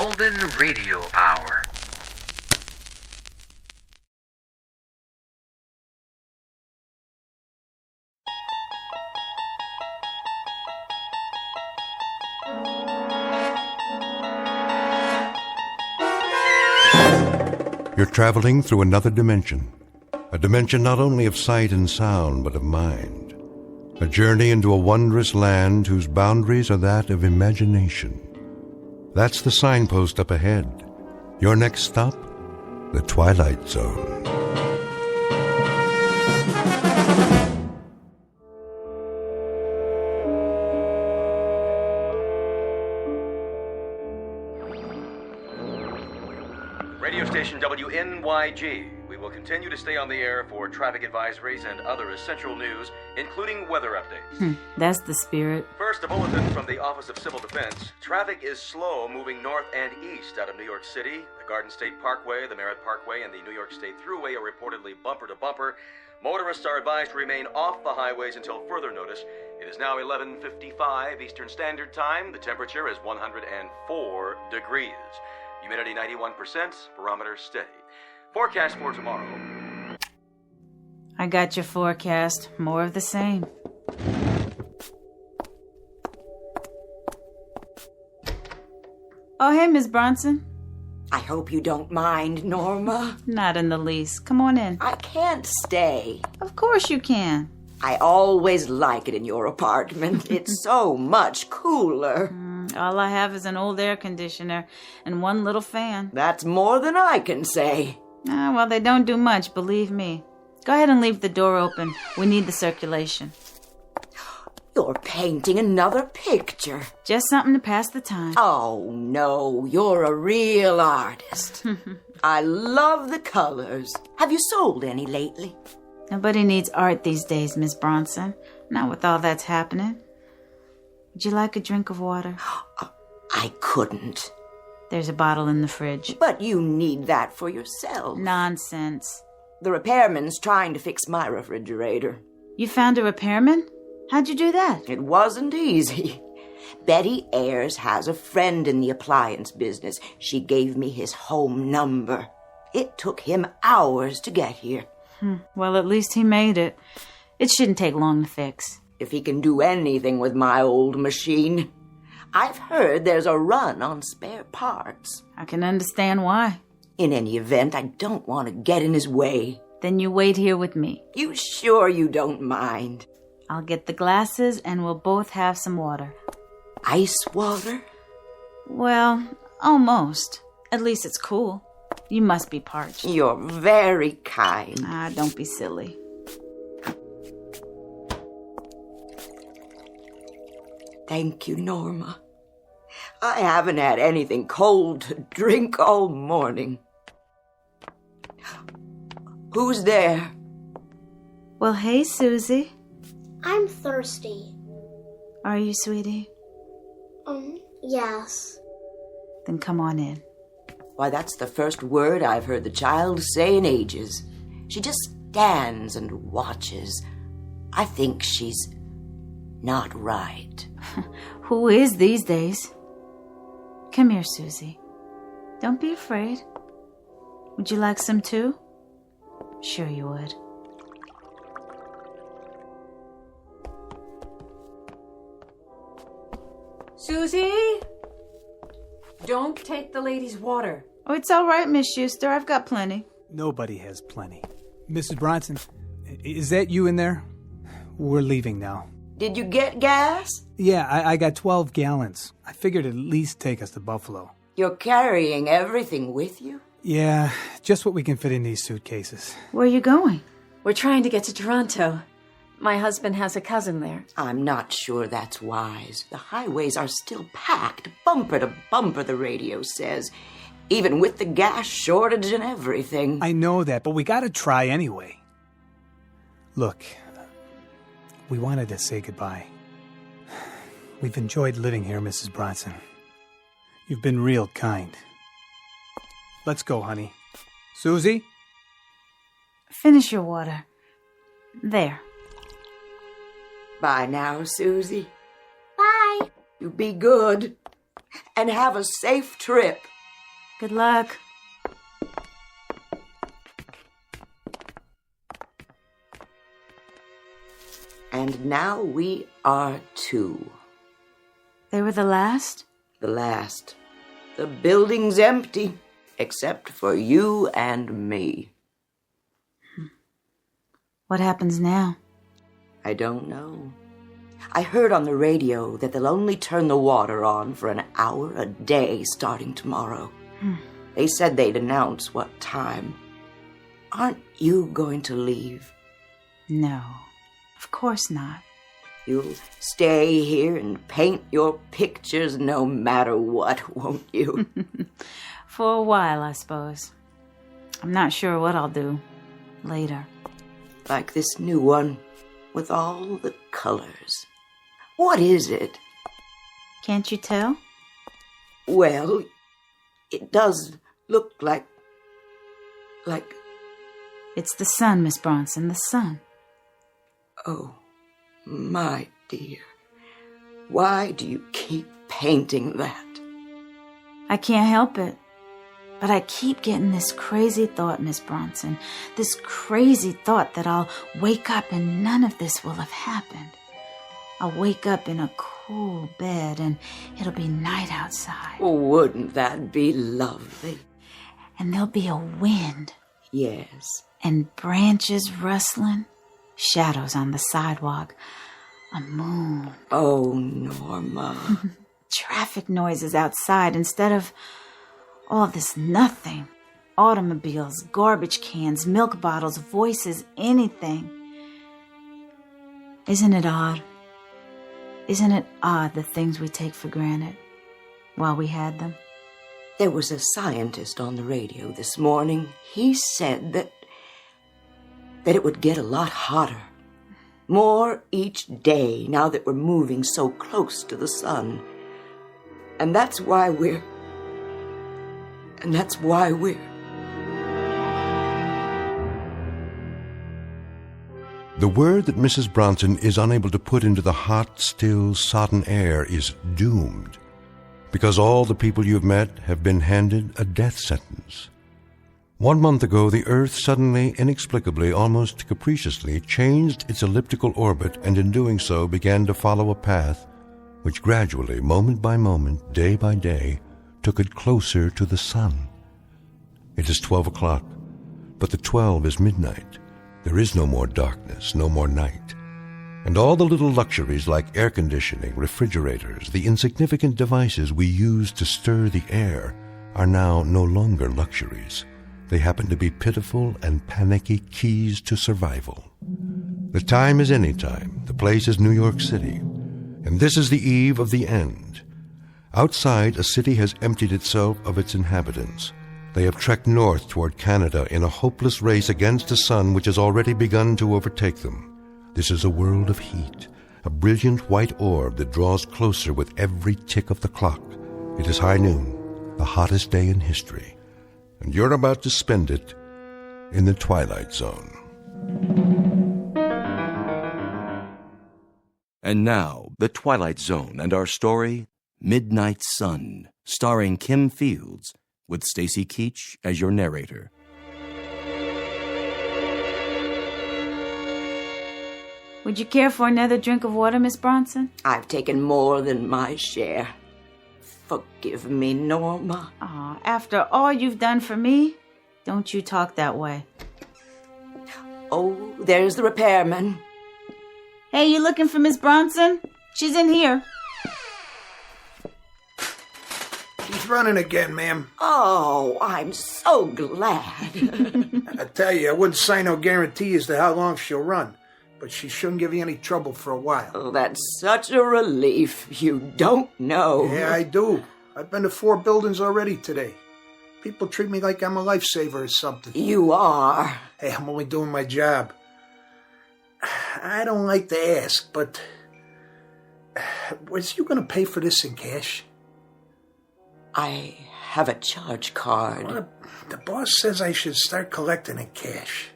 Golden Radio Hour. You're traveling through another dimension. A dimension not only of sight and sound, but of mind. A journey into a wondrous land whose boundaries are that of imagination. That's the signpost up ahead. Your next stop, the Twilight Zone. Radio station WNYG. We will continue to stay on the air for traffic advisories and other essential news, including weather updates. That's the spirit. First, a bulletin from the Office of Civil Defense. Traffic is slow moving north and east out of New York City. The Garden State Parkway, the Merritt Parkway, and the New York State Thruway are reportedly bumper to bumper. Motorists are advised to remain off the highways until further notice. It is now 11:55 Eastern Standard Time. The temperature is 104 degrees. Humidity 91%, barometer steady. Forecast for tomorrow. I got your forecast. More of the same. Oh, hey, Miss Bronson. I hope you don't mind, Norma. Not in the least. Come on in. I can't stay. Of course you can. I always like it in your apartment. It's so much cooler. All I have is an old air conditioner and one little fan. That's more than I can say. Well, they don't do much, believe me. Go ahead and leave the door open. We need the circulation. You're painting another picture. Just something to pass the time. Oh, no, you're a real artist. I love the colors. Have you sold any lately? Nobody needs art these days, Miss Bronson. Not with all that's happening. Would you like a drink of water? I couldn't. There's a bottle in the fridge. But you need that for yourself. Nonsense. The repairman's trying to fix my refrigerator. You found a repairman? How'd you do that? It wasn't easy. Betty Ayers has a friend in the appliance business. She gave me his home number. It took him hours to get here. Well, at least he made it. It shouldn't take long to fix. If he can do anything with my old machine. I've heard there's a run on spare parts. I can understand why. In any event, I don't want to get in his way. Then you wait here with me. You sure you don't mind? I'll get the glasses and we'll both have some water. Ice water? Well, almost. At least it's cool. You must be parched. You're very kind. Don't be silly. Thank you, Norma. I haven't had anything cold to drink all morning. Who's there? Well, hey, Susie. I'm thirsty. Are you, sweetie? Yes. Then come on in. Why, that's the first word I've heard the child say in ages. She just stands and watches. I think she's not right. Who is these days? Come here, Susie. Don't be afraid. Would you like some too? Sure you would. Susie? Don't take the lady's water. Oh, it's all right, Miss Schuster. I've got plenty. Nobody has plenty. Mrs. Bronson, is that you in there? We're leaving now. Did you get gas? Yeah, I got 12 gallons. I figured it'd at least take us to Buffalo. You're carrying everything with you? Yeah, just what we can fit in these suitcases. Where are you going? We're trying to get to Toronto. My husband has a cousin there. I'm not sure that's wise. The highways are still packed, bumper to bumper, the radio says. Even with the gas shortage and everything. I know that, but we gotta try anyway. Look, we wanted to say goodbye. We've enjoyed living here, Mrs. Bronson. You've been real kind. Let's go, honey. Susie? Finish your water. There. Bye now, Susie. Bye. You be good. And have a safe trip. Good luck. And now we are two. They were the last? The last. The building's empty, except for you and me. What happens now? I don't know. I heard on the radio that they'll only turn the water on for an hour a day starting tomorrow. They said they'd announce what time. Aren't you going to leave? No, of course not. You'll stay here and paint your pictures no matter what, won't you? For a while, I suppose. I'm not sure what I'll do later. Like this new one, with all the colors. What is it? Can't you tell? Well, it does look like... It's the sun, Miss Bronson, the sun. Oh, my dear. Why do you keep painting that? I can't help it. But I keep getting this crazy thought, Miss Bronson. This crazy thought that I'll wake up and none of this will have happened. I'll wake up in a cool bed and it'll be night outside. Wouldn't that be lovely? And there'll be a wind. Yes. And branches rustling. Shadows on the sidewalk. A moon. Oh, Norma. Traffic noises outside instead of all this nothing. Automobiles, garbage cans, milk bottles, voices, anything. Isn't it odd? Isn't it odd the things we take for granted while we had them? There was a scientist on the radio this morning. He said that it would get a lot hotter. More each day now that we're moving so close to the sun. And that's why we're... The word that Mrs. Bronson is unable to put into the hot, still, sodden air is doomed, because all the people you've met have been handed a death sentence. 1 month ago, the Earth suddenly, inexplicably, almost capriciously changed its elliptical orbit, and in doing so began to follow a path which gradually, moment by moment, day by day, took it closer to the sun. It is 12 o'clock, but the 12 is midnight. There is no more darkness, no more night. And all the little luxuries like air conditioning, refrigerators, the insignificant devices we use to stir the air are now no longer luxuries. They happen to be pitiful and panicky keys to survival. The time is any time. The place is New York City. And this is the eve of the end. Outside, a city has emptied itself of its inhabitants. They have trekked north toward Canada in a hopeless race against a sun which has already begun to overtake them. This is a world of heat, a brilliant white orb that draws closer with every tick of the clock. It is high noon, the hottest day in history, and you're about to spend it in the Twilight Zone. And now, The Twilight Zone and our story, Midnight Sun, starring Kim Fields, with Stacy Keach as your narrator. Would you care for another drink of water, Miss Bronson? I've taken more than my share. Forgive me, Norma. Aw, after all you've done for me, don't you talk that way. Oh, there's the repairman. Hey, you looking for Miss Bronson? She's in here. She's running again, ma'am. Oh, I'm so glad. I tell you, I wouldn't sign no guarantee as to how long she'll run, but she shouldn't give you any trouble for a while. Oh, that's such a relief. You don't know. Yeah, I do. I've been to 4 buildings already today. People treat me like I'm a lifesaver or something. You are. Hey, I'm only doing my job. I don't like to ask, but was you going to pay for this in cash? I have a charge card. Well, the boss says I should start collecting in cash.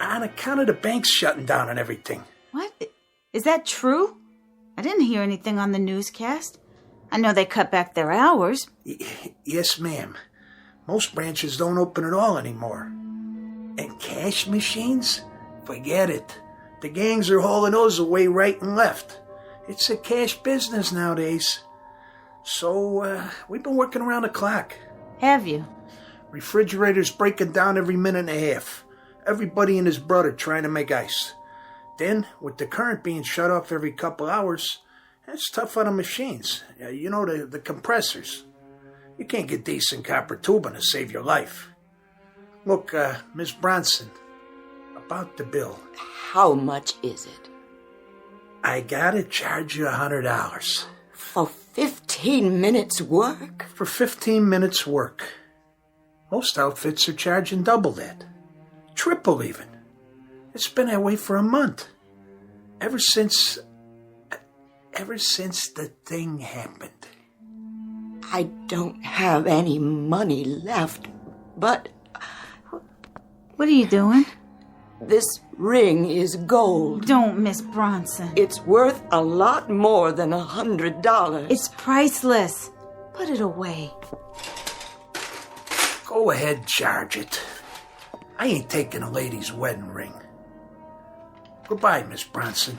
On account of the banks shutting down and everything. What? Is that true? I didn't hear anything on the newscast. I know they cut back their hours. Yes, ma'am. Most branches don't open at all anymore. And cash machines? Forget it. The gangs are hauling those away right and left. It's a cash business nowadays. So, we've been working around the clock. Have you? Refrigerators breaking down every minute and a half. Everybody and his brother trying to make ice. Then, with the current being shut off every couple hours, that's tough on the machines. You know, the compressors. You can't get decent copper tubing to save your life. Look, Miss Bronson, about the bill. How much is it? I gotta charge you $100. For 15 minutes work? For 15 minutes work. Most outfits are charging double that. Triple even. It's been that way for a month. Ever since the thing happened. I don't have any money left, but... What are you doing? This ring is gold. Don't, Miss Bronson. It's worth a lot more than $100. It's priceless. Put it away. Go ahead, charge it. I ain't taking a lady's wedding ring. Goodbye, Miss Bronson.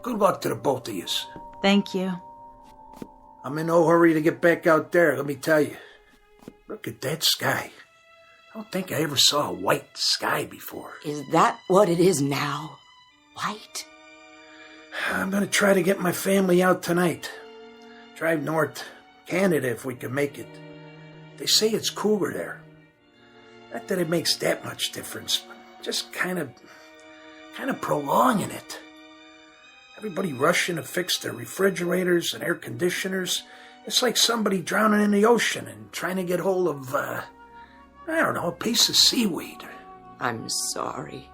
Good luck to the both of yous. Thank you. I'm in no hurry to get back out there, let me tell you. Look at that sky. I don't think I ever saw a white sky before. Is that what it is now? White? I'm gonna try to get my family out tonight. Drive north, Canada if we can make it. They say it's cooler there. Not that it makes that much difference, but just kind of prolonging it. Everybody rushing to fix their refrigerators and air conditioners. It's like somebody drowning in the ocean and trying to get hold of, I don't know, a piece of seaweed. I'm sorry.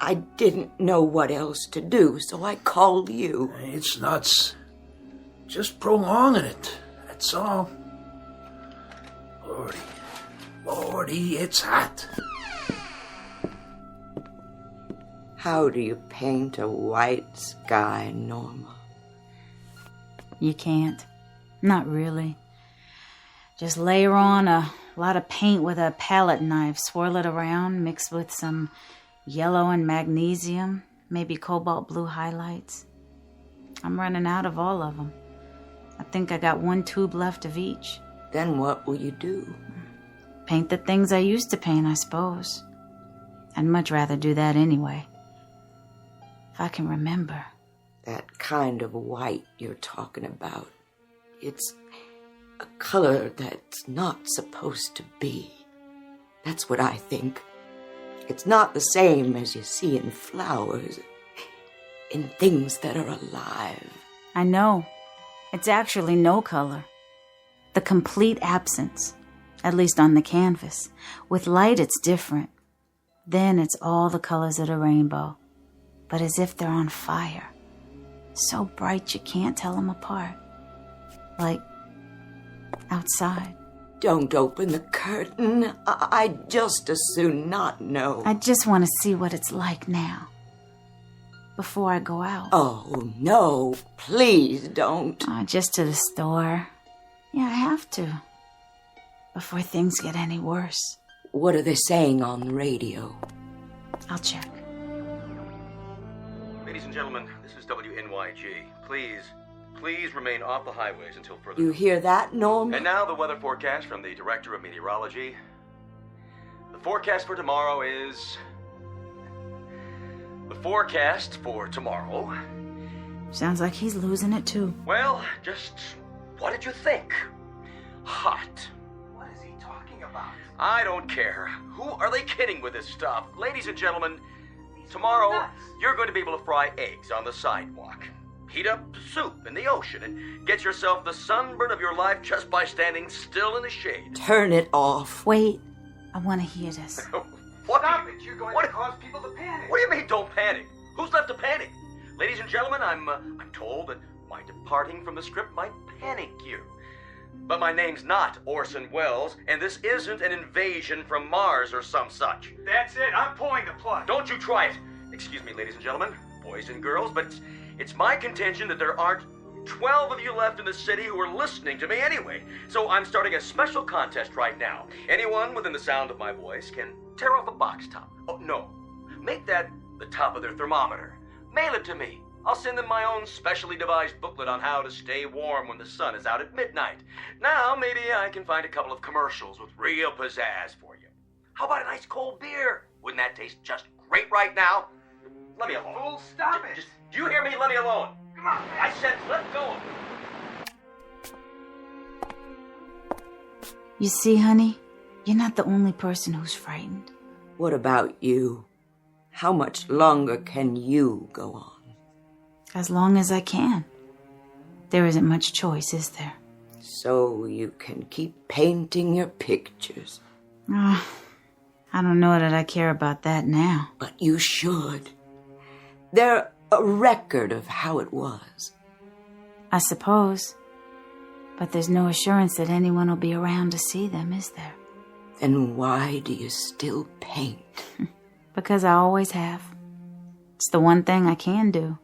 I didn't know what else to do, so I called you. It's nuts. Just prolonging it, that's all. Lordy, it's hot. How do you paint a white sky, Norma? You can't. Not really. Just layer on a lot of paint with a palette knife, swirl it around, mix with some yellow and magnesium, maybe cobalt blue highlights. I'm running out of all of them. I think I got one tube left of each. Then what will you do? Paint the things I used to paint, I suppose. I'd much rather do that anyway. If I can remember. That kind of white you're talking about. It's a color that's not supposed to be. That's what I think. It's not the same as you see in flowers, in things that are alive. I know. It's actually no color. The complete absence, at least on the canvas. With light, it's different. Then it's all the colors of the rainbow, but as if they're on fire. So bright you can't tell them apart. Like outside. Don't open the curtain. I'd just as soon not know. I just want to see what it's like now. Before I go out. Oh, no. Please don't. Just to the store. Yeah, I have to. Before things get any worse. What are they saying on the radio? I'll check. Ladies and gentlemen, this is WNYG. Please remain off the highways until further. You hear that, Norm? And now the weather forecast from the Director of Meteorology. The forecast for tomorrow is... The forecast for tomorrow... Sounds like he's losing it too. Well, just what did you think? Hot. What is he talking about? I don't care. Who are they kidding with this stuff? Ladies and gentlemen, tomorrow you're going to be able to fry eggs on the sidewalk. Heat up soup in the ocean and get yourself the sunburn of your life just by standing still in the shade. Turn it off. Wait, I want to hear this. What? Stop it! You're going to cause people to panic. What do you mean, don't panic? Who's left to panic? Ladies and gentlemen, I'm told that my departing from the script might panic you. But my name's not Orson Welles, and this isn't an invasion from Mars or some such. That's it. I'm pulling the plug. Don't you try it. Excuse me, ladies and gentlemen, boys and girls, but it's my contention that there aren't 12 of you left in the city who are listening to me anyway. So I'm starting a special contest right now. Anyone within the sound of my voice can tear off a box top. Oh, no. Make that the top of their thermometer. Mail it to me. I'll send them my own specially devised booklet on how to stay warm when the sun is out at midnight. Now, maybe I can find a couple of commercials with real pizzazz for you. How about an ice cold beer? Wouldn't that taste just great right now? Let me alone. Fool, stop it. Do you hear me? Let me alone. Come on. I said let go. You see, honey, you're not the only person who's frightened. What about you? How much longer can you go on? As long as I can. There isn't much choice, is there? So you can keep painting your pictures. Oh, I don't know that I care about that now. But you should. They're a record of how it was. I suppose. But there's no assurance that anyone will be around to see them, is there? Then why do you still paint? Because I always have. It's the one thing I can do.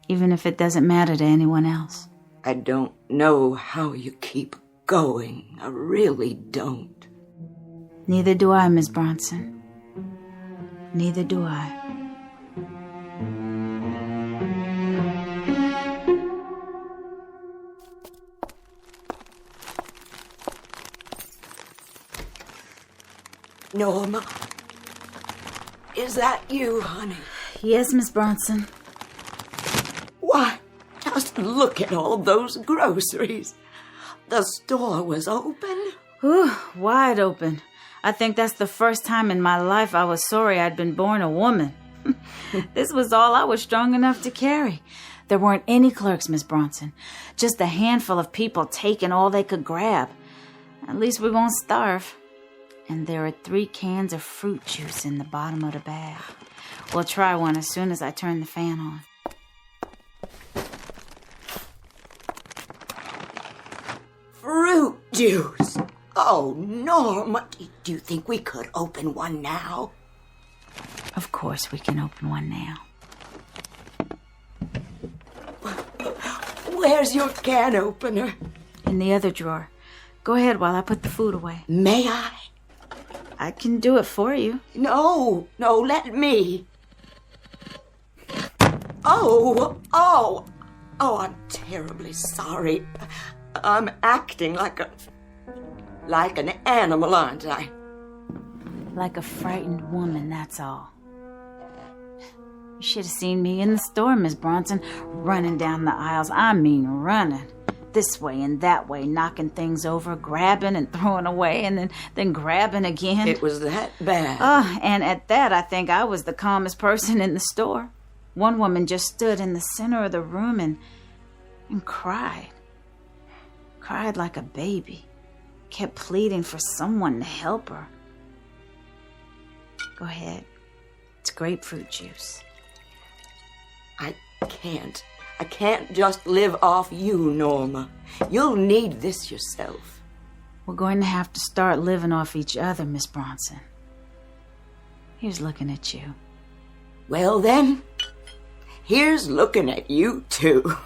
Even if it doesn't matter to anyone else. I don't know how you keep going. I really don't. Neither do I, Miss Bronson. Neither do I. Norma, is that you, honey? Yes, Miss Bronson. Why, just look at all those groceries. The store was open. Whew, wide open. I think that's the first time in my life I was sorry I'd been born a woman. This was all I was strong enough to carry. There weren't any clerks, Miss Bronson. Just a handful of people taking all they could grab. At least we won't starve. And there are 3 cans of fruit juice in the bottom of the bag. We'll try one as soon as I turn the fan on. Fruit juice? Oh, Norma, do you think we could open one now? Of course we can open one now. Where's your can opener? In the other drawer. Go ahead while I put the food away. May I? I can do it for you. No, let me. Oh, I'm terribly sorry. I'm acting like an animal, aren't I? Like a frightened woman, that's all. You should have seen me in the store, Miss Bronson, running down the aisles. I mean running. This way and that way, knocking things over, grabbing and throwing away, and then grabbing again. It was that bad. And at that, I think I was the calmest person in the store. One woman just stood in the center of the room and cried. Cried like a baby. Kept pleading for someone to help her. Go ahead. It's grapefruit juice. I can't just live off you, Norma. You'll need this yourself. We're going to have to start living off each other, Miss Bronson. Here's looking at you. Well then, here's looking at you too.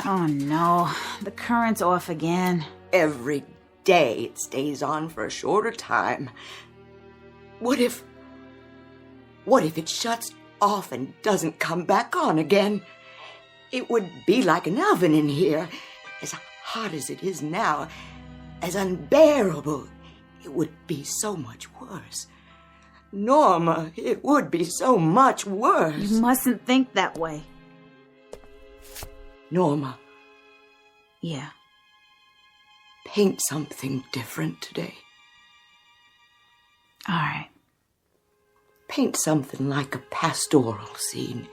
Oh no, the current's off again. Every day it stays on for a shorter time. What if it shuts off and doesn't come back on again? It would be like an oven in here. As hot as it is now, as unbearable. It would be so much worse. Norma, it would be so much worse. You mustn't think that way. Norma. Yeah. Paint something different today. All right. Paint something like a pastoral scene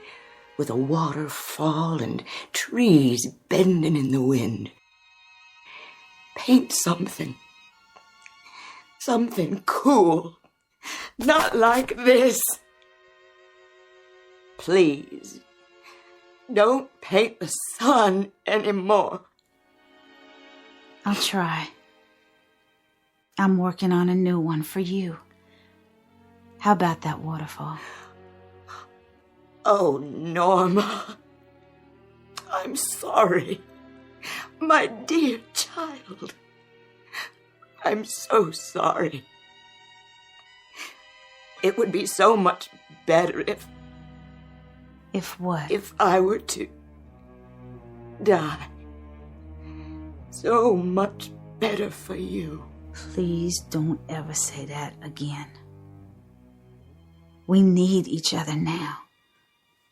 with a waterfall and trees bending in the wind. Paint something cool. Not like this. Please, don't paint the sun anymore. I'll try. I'm working on a new one for you. How about that waterfall? Oh, Norma. I'm sorry. My dear child. I'm so sorry. It would be so much better if... If what? If I were to die. So much better for you. Please don't ever say that again. We need each other now.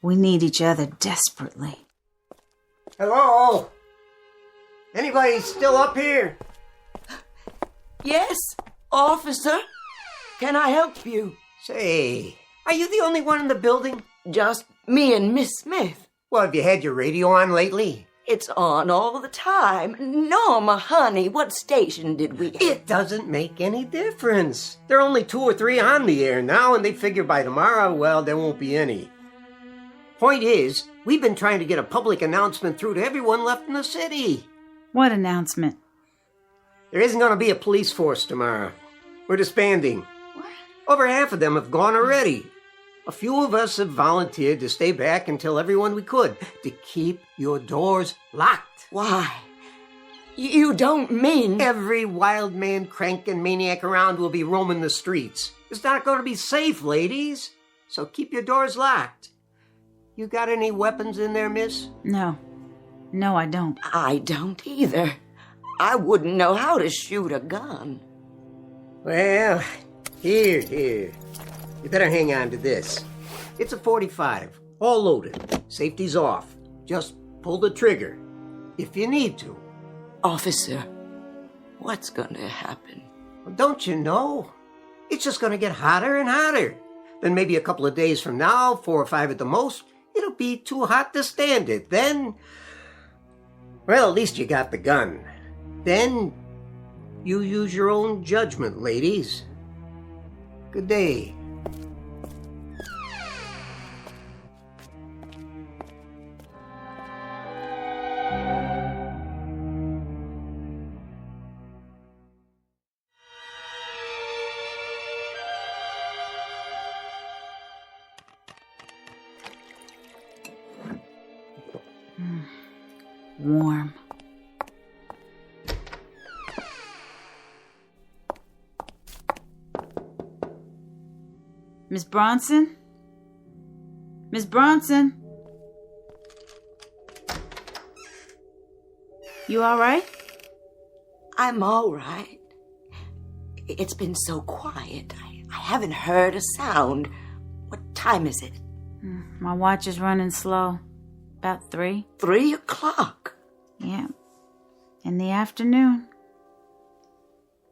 We need each other desperately. Hello? Anybody still up here? Yes, officer. Can I help you? Say, are you the only one in the building? Just me and Miss Smith. Well, have you had your radio on lately? It's on all the time. Norma, honey, what station did we... It doesn't make any difference. There are only 2 or 3 on the air now, and they figure by tomorrow, well, there won't be any. Point is, we've been trying to get a public announcement through to everyone left in the city. What announcement? There isn't going to be a police force tomorrow. We're disbanding. What? Over half of them have gone already. A few of us have volunteered to stay back and tell everyone we could to keep your doors locked. Why? You don't mean... Every wild man, crank, and maniac around will be roaming the streets. It's not going to be safe, ladies. So keep your doors locked. You got any weapons in there, miss? No. No, I don't. I don't either. I wouldn't know how to shoot a gun. Well, here. You better hang on to this. It's a .45, all loaded. Safety's off. Just pull the trigger, if you need to. Officer, what's going to happen? Well, don't you know? It's just going to get hotter and hotter. Then maybe a couple of days from now, 4 or 5 at the most, it'll be too hot to stand it. Then, well, at least you got the gun. Then, you use your own judgment, ladies. Good day. Warm. Miss Bronson? Miss Bronson? You all right? I'm all right. It's been so quiet. I haven't heard a sound. What time is it? My watch is running slow. About 3. 3 o'clock. Yeah. In the afternoon.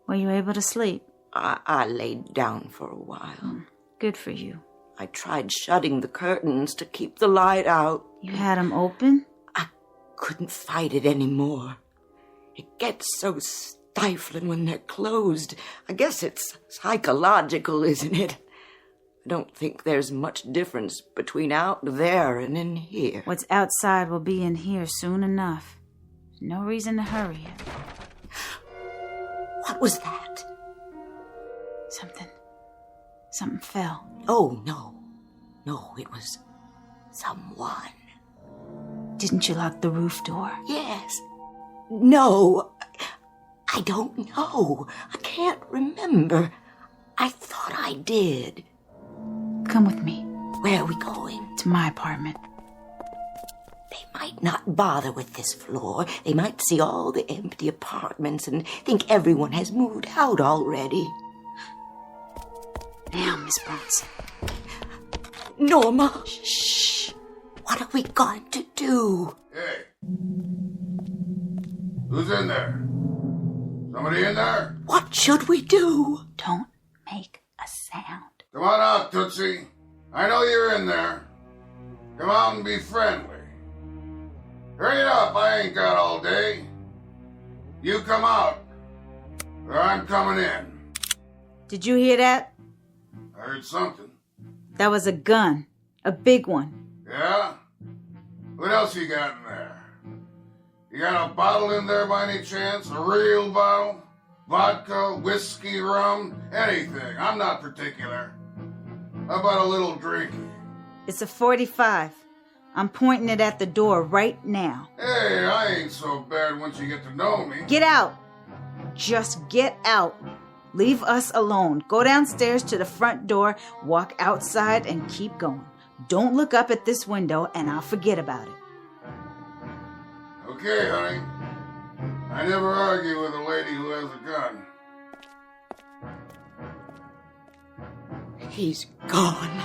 Were you able to sleep? I laid down for a while. Good for you. I tried shutting the curtains to keep the light out. You had them open? I couldn't fight it anymore. It gets so stifling when they're closed. I guess it's psychological, isn't it? I don't think there's much difference between out there and in here. What's outside will be in here soon enough. No reason to hurry it. What was that? Something fell. Oh, no. No, it was someone. Didn't you lock the roof door? Yes. No. I don't know. I can't remember. I thought I did. Come with me. Where are we going? To my apartment. They might not bother with this floor. They might see all the empty apartments and think everyone has moved out already. Now, Miss Bronson. Norma. Shh. What are we going to do? Hey. Who's in there? Somebody in there? What should we do? Don't make a sound. Come on out, Tootsie. I know you're in there. Come out and be friendly. Hurry it up, I ain't got all day. You come out, or I'm coming in. Did you hear that? I heard something. That was a gun. A big one. Yeah? What else you got in there? You got a bottle in there by any chance? A real bottle? Vodka, whiskey, rum, anything. I'm not particular. How about a little drinking? It's a 45. I'm pointing it at the door right now. Hey, I ain't so bad once you get to know me. Get out. Just get out. Leave us alone. Go downstairs to the front door, walk outside, and keep going. Don't look up at this window, and I'll forget about it. Okay, honey. I never argue with a lady who has a gun. He's gone.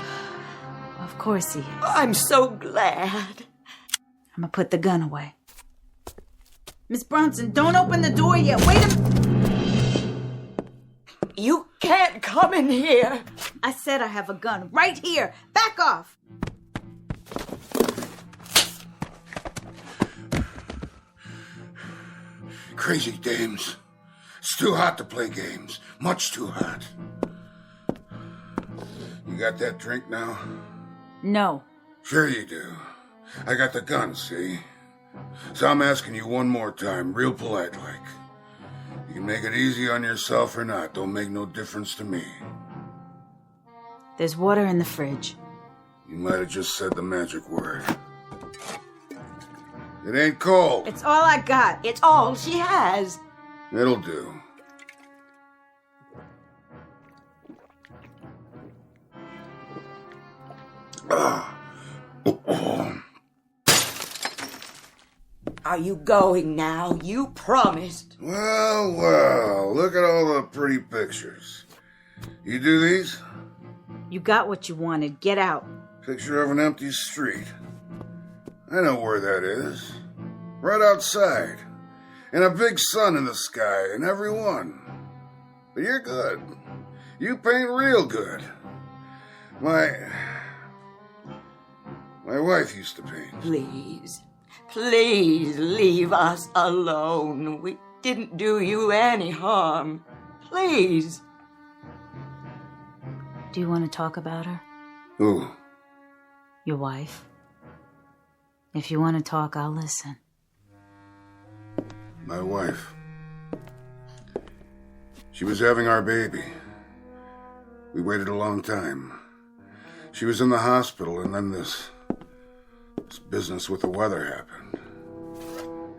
Of course he is. I'm so glad. I'm gonna put the gun away. Miss Bronson, don't open the door yet. Wait a minute. You can't come in here. I said I have a gun right here. Back off. Crazy dames. It's too hot to play games. Much too hot. You got that drink now? No. Sure you do. I got the gun, see? So I'm asking you one more time, real polite like. You can make it easy on yourself or not. Don't make no difference to me. There's water in the fridge. You might have just said the magic word. It ain't cold. It's all I got. It's all she has. It'll do. Are you going now? You promised. Well, look at all the pretty pictures. You do these? You got what you wanted. Get out. Picture of an empty street. I know where that is. Right outside. And a big sun in the sky in every one. But you're good. You paint real good. My wife used to paint. Please leave us alone. We didn't do you any harm. Please. Do you want to talk about her? Who? Your wife. If you want to talk, I'll listen. My wife. She was having our baby. We waited a long time. She was in the hospital, and then this business with the weather happened.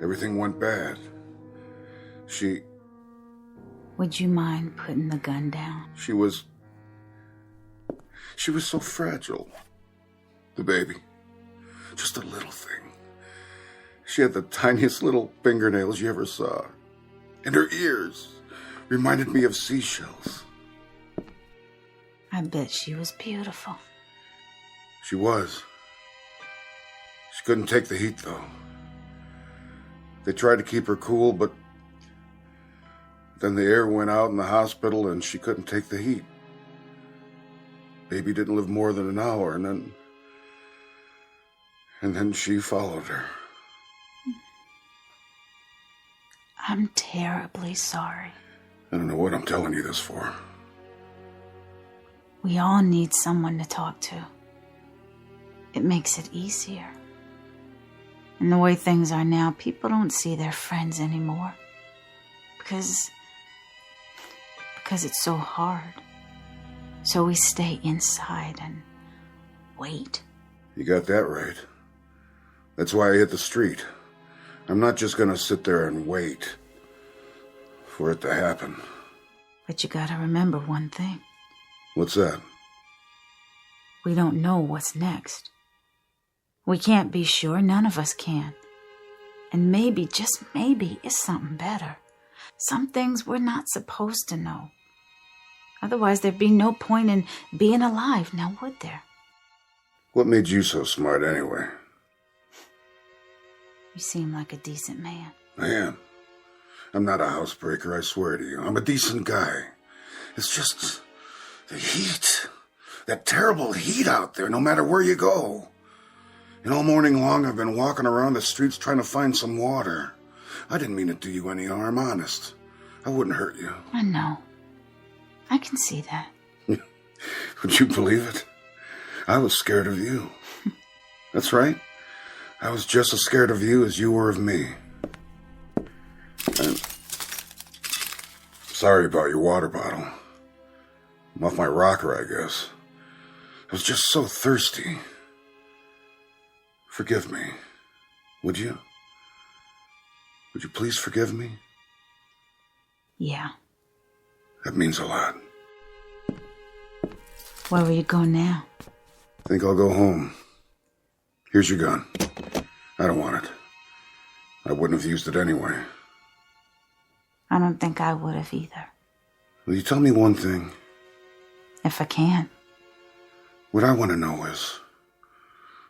Everything went bad. Would you mind putting the gun down? She was so fragile. The baby. Just a little thing. She had the tiniest little fingernails you ever saw. And her ears reminded me of seashells. I bet she was beautiful. She was. She couldn't take the heat, though. They tried to keep her cool, but then the air went out in the hospital and she couldn't take the heat. Baby didn't live more than an hour, and then she followed her. I'm terribly sorry. I don't know what I'm telling you this for. We all need someone to talk to. It makes it easier. And the way things are now, people don't see their friends anymore. Because it's so hard. So we stay inside and wait. You got that right. That's why I hit the street. I'm not just gonna sit there and wait for it to happen. But you gotta remember one thing. What's that? We don't know what's next. We can't be sure, none of us can. And maybe, just maybe, it's something better. Some things we're not supposed to know. Otherwise, there'd be no point in being alive, now would there? What made you so smart anyway? You seem like a decent man. I am. I'm not a housebreaker, I swear to you. I'm a decent guy. It's just the heat. That terrible heat out there, no matter where you go. And all morning long, I've been walking around the streets trying to find some water. I didn't mean to do you any harm, honest. I wouldn't hurt you. I know. I can see that. Would you believe it? I was scared of you. That's right. I was just as scared of you as you were of me. And sorry about your water bottle. I'm off my rocker, I guess. I was just so thirsty. Forgive me. Would you? Would you please forgive me? Yeah. That means a lot. Where will you go now? I think I'll go home. Here's your gun. I don't want it. I wouldn't have used it anyway. I don't think I would have either. Will you tell me one thing? If I can. What I want to know is,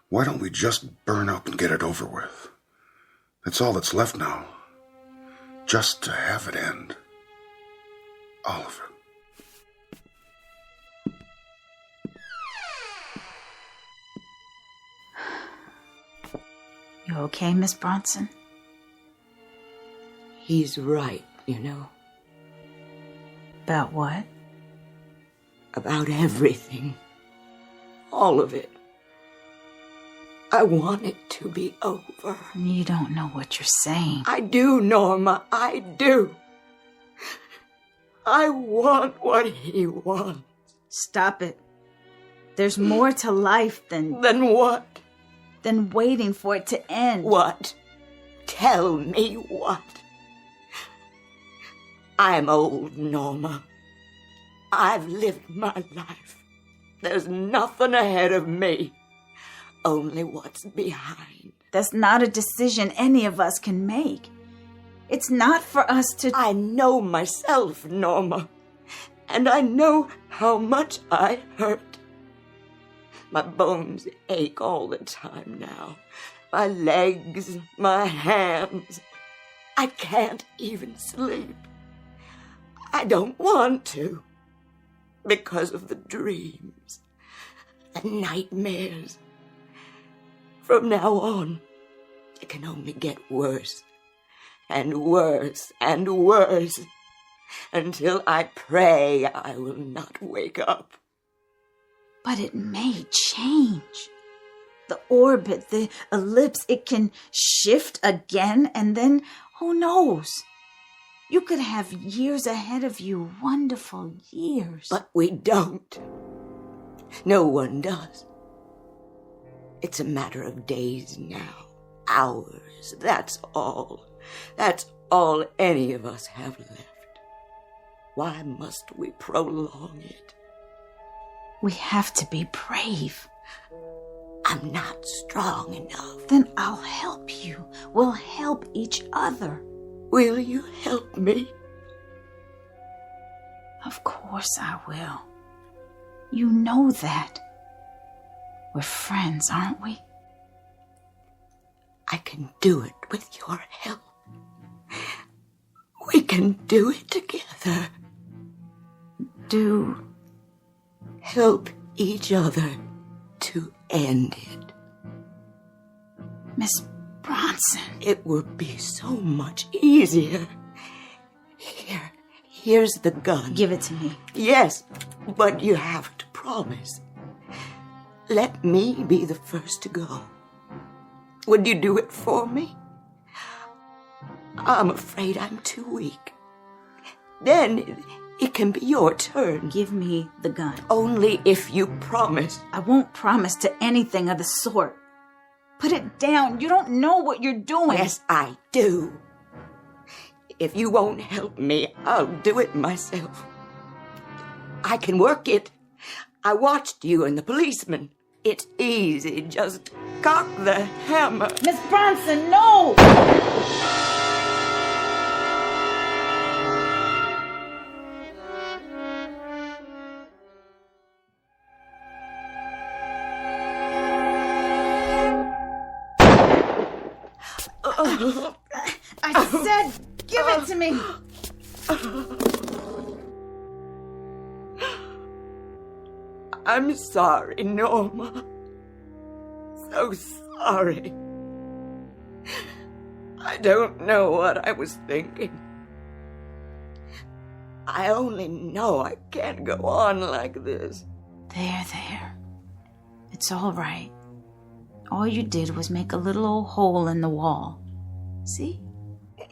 why don't we just burn up and get it over with? That's all that's left now. Just to have it end. All of it. You okay, Miss Bronson? He's right, you know. About what? About everything. All of it. I want it to be over. You don't know what you're saying. I do, Norma. I do. I want what he wants. Stop it. There's more to life than... Than what? Than waiting for it to end. What? Tell me what? I'm old, Norma. I've lived my life. There's nothing ahead of me. Only what's behind. That's not a decision any of us can make. It's not for us to... I know myself, Norma. And I know how much I hurt. My bones ache all the time now. My legs, my hands. I can't even sleep. I don't want to. Because of the dreams. The nightmares. From now on, it can only get worse. And worse and worse. Until I pray I will not wake up. But it may change. The orbit, the ellipse, it can shift again, and then, who knows? You could have years ahead of you, wonderful years. But we don't. No one does. It's a matter of days now, hours, that's all. That's all any of us have left. Why must we prolong it? We have to be brave. I'm not strong enough. Then I'll help you. We'll help each other. Will you help me? Of course I will. You know that. We're friends, aren't we? I can do it with your help. We can do it together. Do... Help each other to end it. Miss Bronson. It would be so much easier. Here's the gun. Give it to me. Yes, but you have to promise. Let me be the first to go. Would you do it for me? I'm afraid I'm too weak. Then it can be your turn. Give me the gun. Only if you promise. I won't promise to anything of the sort. Put it down. You don't know what you're doing. Yes, I do. If you won't help me, I'll do it myself. I can work it. I watched you and the policeman. It's easy. Just cock the hammer. Miss Bronson, no! I said, give it to me. I'm sorry, Norma. So sorry. I don't know what I was thinking. I only know I can't go on like this. There. It's all right. All you did was make a little old hole in the wall. See?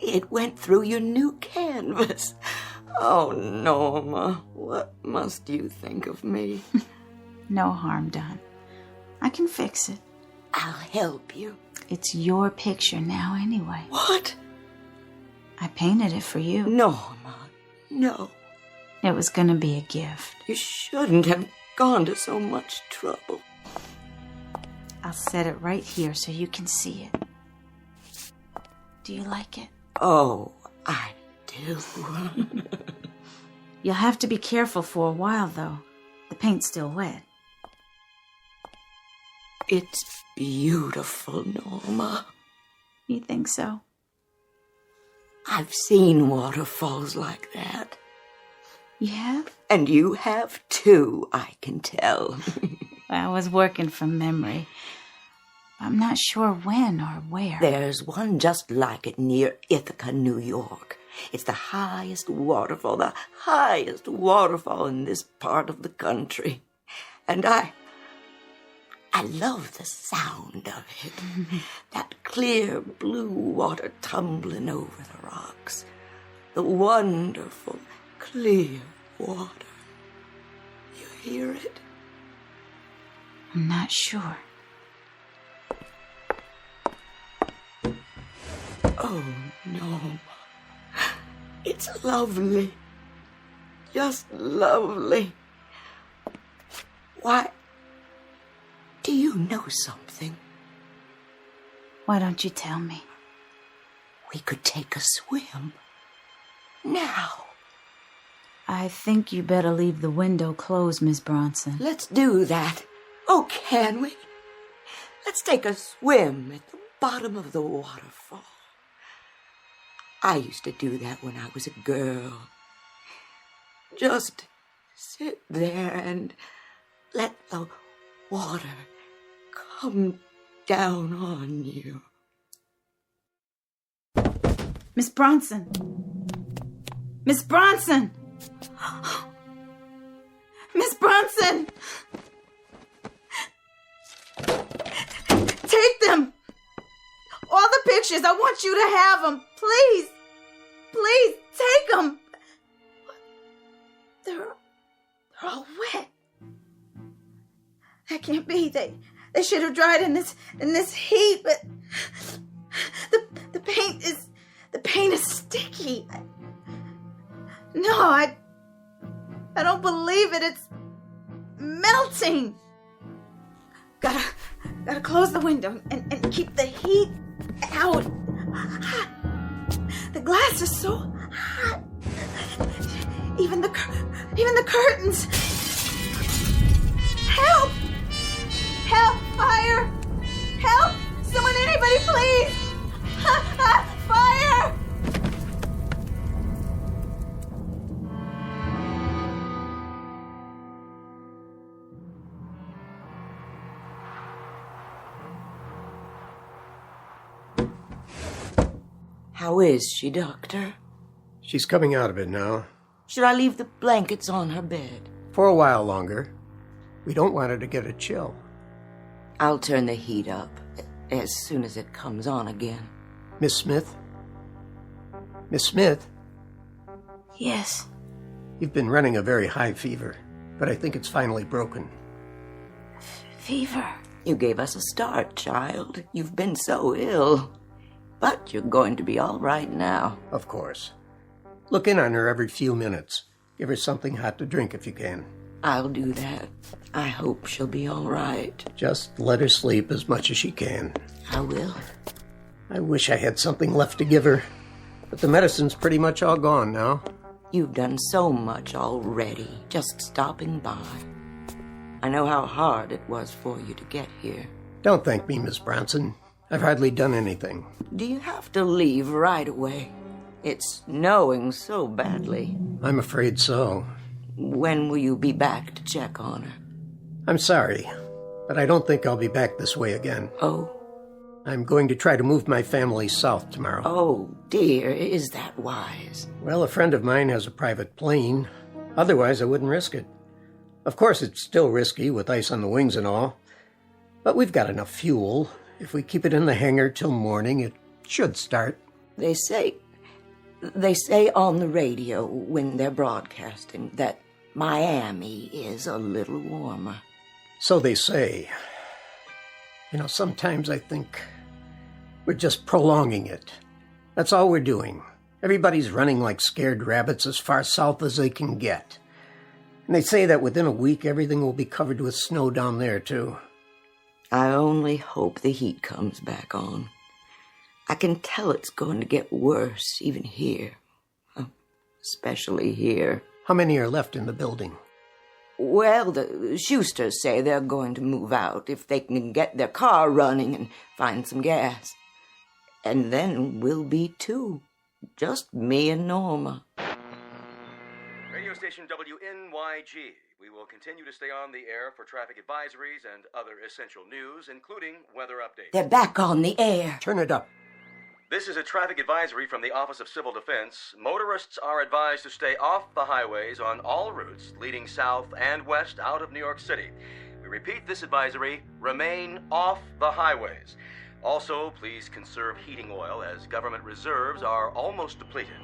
It went through your new canvas. Oh, Norma, what must you think of me? No harm done. I can fix it. I'll help you. It's your picture now anyway. What? I painted it for you. Norma, no. It was gonna be a gift. You shouldn't have gone to so much trouble. I'll set it right here so you can see it. Do you like it? Oh, I do. You'll have to be careful for a while, though. The paint's still wet. It's beautiful, Norma. You think so? I've seen waterfalls like that. You have? And you have too, I can tell. I was working from memory. I'm not sure when or where. There's one just like it near Ithaca, New York. It's the highest waterfall in this part of the country. And I love the sound of it. That clear blue water tumbling over the rocks. The wonderful, clear water. You hear it? I'm not sure. Oh, no. It's lovely. Just lovely. Why, do you know something? Why don't you tell me? We could take a swim. Now. I think you better leave the window closed, Miss Bronson. Let's do that. Oh, can we? Let's take a swim at the bottom of the waterfall. I used to do that when I was a girl. Just sit there and let the water come down on you. Miss Bronson! Miss Bronson! Miss Bronson! Take them! All the pictures, I want you to have them. Please! Please, take them! They're all wet. That can't be. They should have dried in this heat, but the paint is sticky. I don't believe it. It's melting. Gotta close the window and keep the heat out. The glass is so hot. Even the curtains. Help! Help! Fire! Help! Someone, anybody, please! Fire! How is she, Doctor? She's coming out of it now. Should I leave the blankets on her bed? For a while longer. We don't want her to get a chill. I'll turn the heat up as soon as it comes on again. Miss Smith? Miss Smith? Yes. You've been running a very high fever, but I think it's finally broken. Fever? You gave us a start, child. You've been so ill. But you're going to be all right now. Of course. Look in on her every few minutes. Give her something hot to drink if you can. I'll do that. I hope she'll be all right. Just let her sleep as much as she can. I will. I wish I had something left to give her, but the medicine's pretty much all gone now. You've done so much already, just stopping by. I know how hard it was for you to get here. Don't thank me, Miss Bronson. I've hardly done anything. Do you have to leave right away? It's snowing so badly. I'm afraid so. When will you be back to check on her? I'm sorry, but I don't think I'll be back this way again. Oh? I'm going to try to move my family south tomorrow. Oh, dear, is that wise? Well, a friend of mine has a private plane. Otherwise, I wouldn't risk it. Of course, it's still risky with ice on the wings and all. But we've got enough fuel. If we keep it in the hangar till morning, it should start. They say on the radio when they're broadcasting that Miami is a little warmer. So they say. You know, sometimes I think we're just prolonging it. That's all we're doing. Everybody's running like scared rabbits as far south as they can get. And they say that within a week, everything will be covered with snow down there, too. I only hope the heat comes back on. I can tell it's going to get worse, even here. Especially here. How many are left in the building? Well, the Schusters say they're going to move out if they can get their car running and find some gas. And then we'll be two. Just me and Norma. Radio station WNYG. We will continue to stay on the air for traffic advisories and other essential news, including weather updates. They're back on the air. Turn it up. This is a traffic advisory from the Office of Civil Defense. Motorists are advised to stay off the highways on all routes leading south and west out of New York City. We repeat this advisory: remain off the highways. Also, please conserve heating oil as government reserves are almost depleted.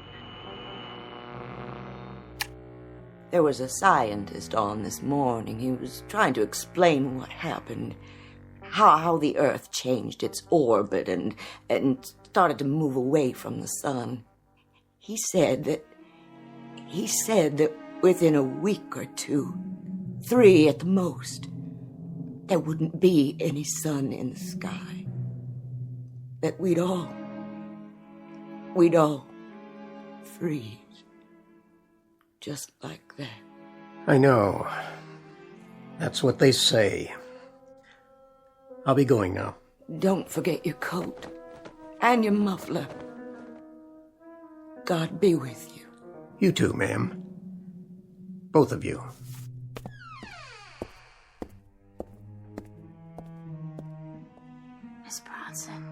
There was a scientist on this morning. He was trying to explain what happened. How the Earth changed its orbit and started to move away from the sun. He said that within a week or two, 3 at the most, there wouldn't be any sun in the sky. That we'd all freeze. Just like that. I know. That's what they say. I'll be going now. Don't forget your coat. And your muffler. God be with you. You too, ma'am. Both of you. Miss Bronson.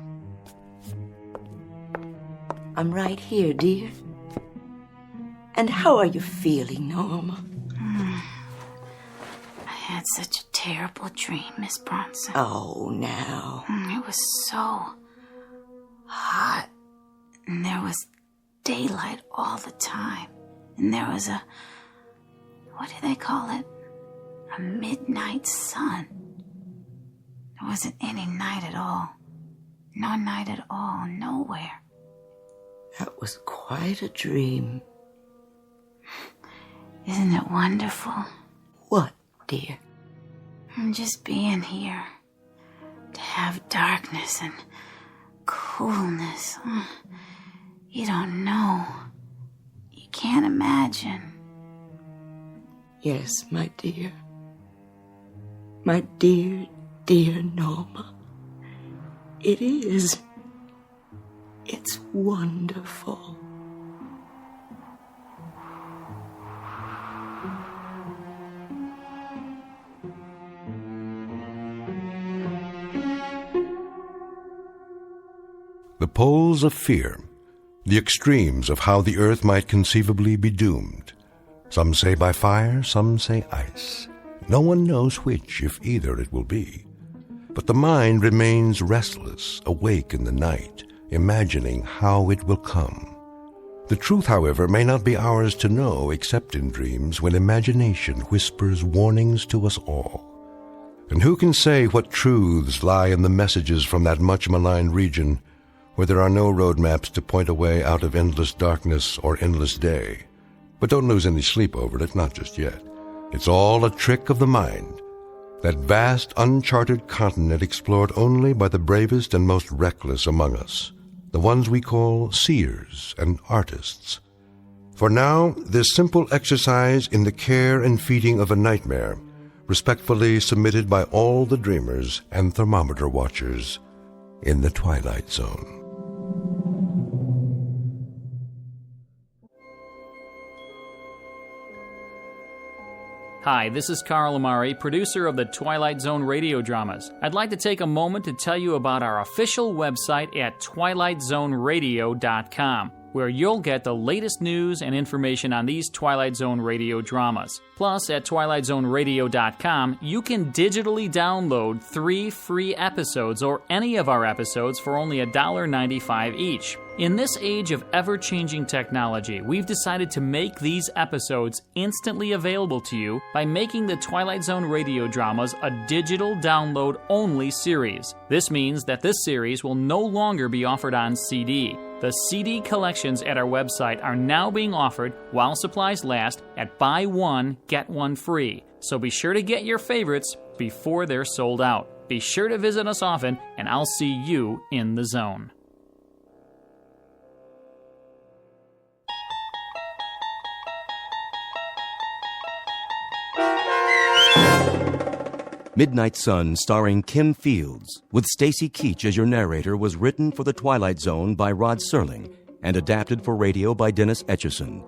I'm right here, dear. And how are you feeling, Norma? I had such a terrible dream, Miss Bronson. Oh, now. It was so hot, and there was daylight all the time, and there was what do they call it? A midnight sun. There wasn't any night at all. No night at all, nowhere. That was quite a dream. Isn't it wonderful? What, dear? Just being here. To have darkness and coolness. You don't know. You can't imagine. Yes, my dear. My dear, dear Norma. It is. It's wonderful. The poles of fear, the extremes of how the earth might conceivably be doomed. Some say by fire, some say ice. No one knows which, if either, it will be. But the mind remains restless, awake in the night, imagining how it will come. The truth, however, may not be ours to know except in dreams when imagination whispers warnings to us all. And who can say what truths lie in the messages from that much maligned region where there are no road maps to point a way out of endless darkness or endless day? But don't lose any sleep over it, not just yet. It's all a trick of the mind, that vast uncharted continent explored only by the bravest and most reckless among us, the ones we call seers and artists. For now, this simple exercise in the care and feeding of a nightmare, respectfully submitted by all the dreamers and thermometer watchers in the Twilight Zone. Hi, this is Carl Amari, producer of the Twilight Zone radio dramas. I'd like to take a moment to tell you about our official website at twilightzoneradio.com. where you'll get the latest news and information on these Twilight Zone radio dramas. Plus, at twilightzoneradio.com, you can digitally download 3 free episodes or any of our episodes for only $1.95 each. In this age of ever-changing technology, we've decided to make these episodes instantly available to you by making the Twilight Zone radio dramas a digital download-only series. This means that this series will no longer be offered on CD. The CD collections at our website are now being offered while supplies last at buy one, get one free. So be sure to get your favorites before they're sold out. Be sure to visit us often, and I'll see you in the zone. Midnight Sun, starring Kim Fields, with Stacy Keach as your narrator, was written for The Twilight Zone by Rod Serling and adapted for radio by Dennis Etchison.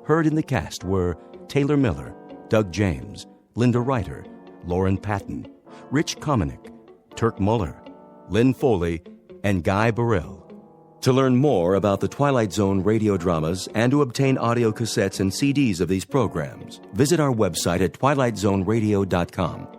Heard in the cast were Taylor Miller, Doug James, Linda Ryder, Lauren Patton, Rich Kominick, Turk Muller, Lynn Foley, and Guy Burrell. To learn more about the Twilight Zone radio dramas and to obtain audio cassettes and CDs of these programs, visit our website at twilightzoneradio.com.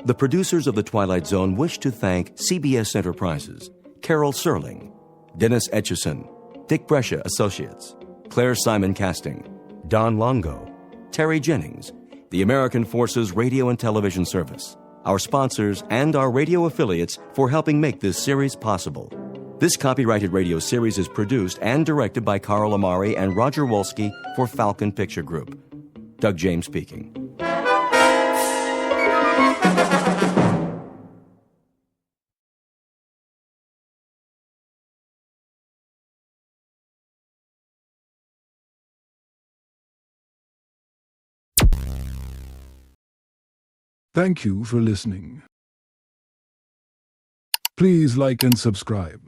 The producers of The Twilight Zone wish to thank CBS Enterprises, Carol Serling, Dennis Etchison, Dick Brescia Associates, Claire Simon Casting, Don Longo, Terry Jennings, the American Forces Radio and Television Service, our sponsors, and our radio affiliates for helping make this series possible. This copyrighted radio series is produced and directed by Carl Amari and Roger Wolski for Falcon Picture Group. Doug James speaking. Thank you for listening. Please like and subscribe.